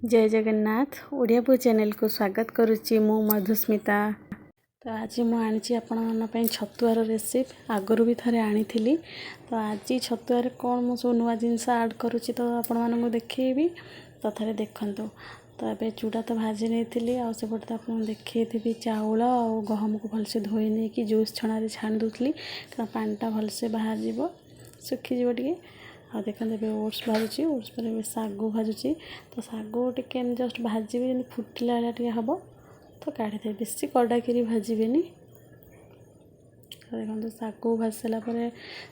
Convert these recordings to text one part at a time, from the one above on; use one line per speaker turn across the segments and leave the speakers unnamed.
जय जगन्नाथ ओडिया पु चैनल को स्वागत करुच्ची मु मधुस्मिता। तो आज मुझे आपण छतुआर रेसिपी आगरू भी थे आनी तो आज छतुआर कौन मु सब नुआ जिनस आड करुच्ची तो आपण देखी तो थे देखु। तो ये चूड़ा तो भाजी नहीं आउट तो आपको देखी चाउल और गहम को भलसे धोई नहीं कि जूस छणारे छाण दूसरी कारण पानीटा भलसे बाहर जीव सुखीज टे आ देखते ये ओट्स भाजुची ओट्स पर सागु भाजुची तो सागु टे जस्ट भाजी जमी फुटिला टे हम तो काढ़ी बेसी कड़ाकि भाजबेनि। देखो सागु भाजी सारापर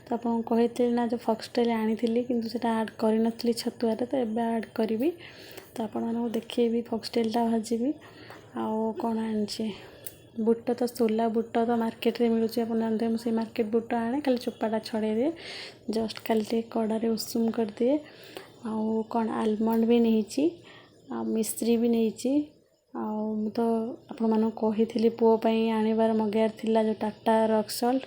तो आपको कही ना जो फॉक्सटेल आनी कि आड कर छतुआरे तो एबे आड करी तो आपको देखी फॉक्सटेलटा भाजी आउ कौन आनी बुट तो सोला बुट तो मार्केट रे मिलूँ आप जानते हैं मुझे मार्केट बुट आने खाली चोपाटा छड़े दिए जस्ट खाली कड़ारे उषुम कर दिए आउ कौन आलमंड भी नहीं मिश्री भी नहीं तो आपण मानक कही पुओपाई आनबार मगार थिला जो टाटा रॉक सॉल्ट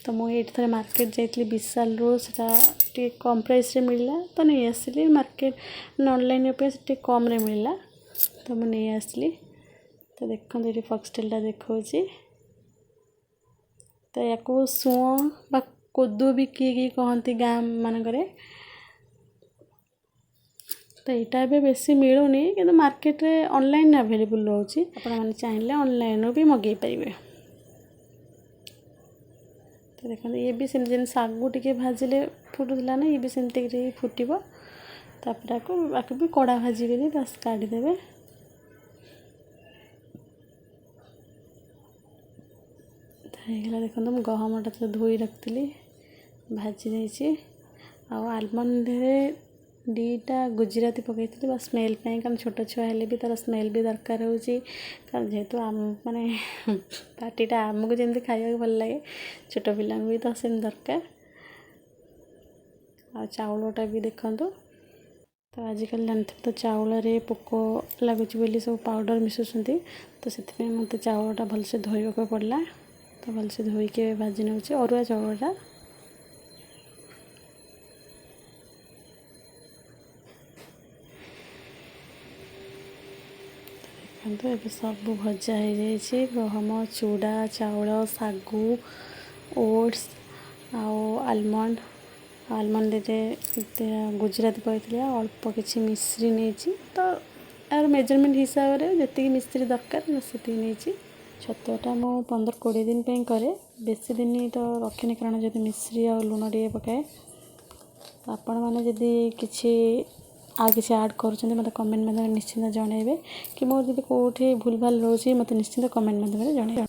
तो मुझे थे मार्केट जाइली विशाल रू से कम प्राइस रे मिलला तो नहीं आसली मार्केट ऑनलाइन अपेक्षा कम रे मिलला तो मुझे नहीं आसली। तो देखो ये फॉक्सटेलटा देखा तो या सुओ बा कोदू भी किए कहती गाँ मानक तो यहाँ भी बेसी मिलूनी कि मार्केट रे ऑनलाइन अवेलेबल रोचे आपने चाहिए ऑनलाइन भी मगे पारे। तो देखो ये भी सेम सागु टे भाजिले फुटुला ना ये भी सेमती फुटब तापर भी कड़ा भाजबे बस काढ़ीदेवे। होगा देखो मुझे गहमटा तो धोई रखी भाजी नहीं आलमंड दीटा गुजराती पकई बस स्मेल कारण छोट छुआ हेले भी तार स्मेल भी दरकार हो जेहेतु आम माने पार्टीटा आमको जमी खाया भल लगे छोट पिला भी तो सेम दरकार आ चाउलटा भी देखु। तो आजिकल जानते तो चाउल पोक लगुच सब पाउडर मिसुँच तो से मत चाउलटा भलसे धोइबा पड़ला तो भलसे धोईके भाजी नौ अरुआ चाउलटा देखो ये सब भजा हो गहम चूड़ा चाउल सागु ओट्स आलमंड आलमंड गुजराती पड़े अल्प किसी मिश्री नहीं तो यार मेजरमेंट हिसाब से जी मिश्री दरकार से नहीं छतुआटा मु 15-20 दिन पे करे बेसी दिन तो रखनी कारण जब मिश्री और लुण टे पकाए आपण मैंने जदि किसी किसी आड कर मत कमेंट माध्यम निश्चिंत जनइबे कि मोर जब कौटी भूल भाल रोचे मत निश्चिंत कमेंट माध्यम जन।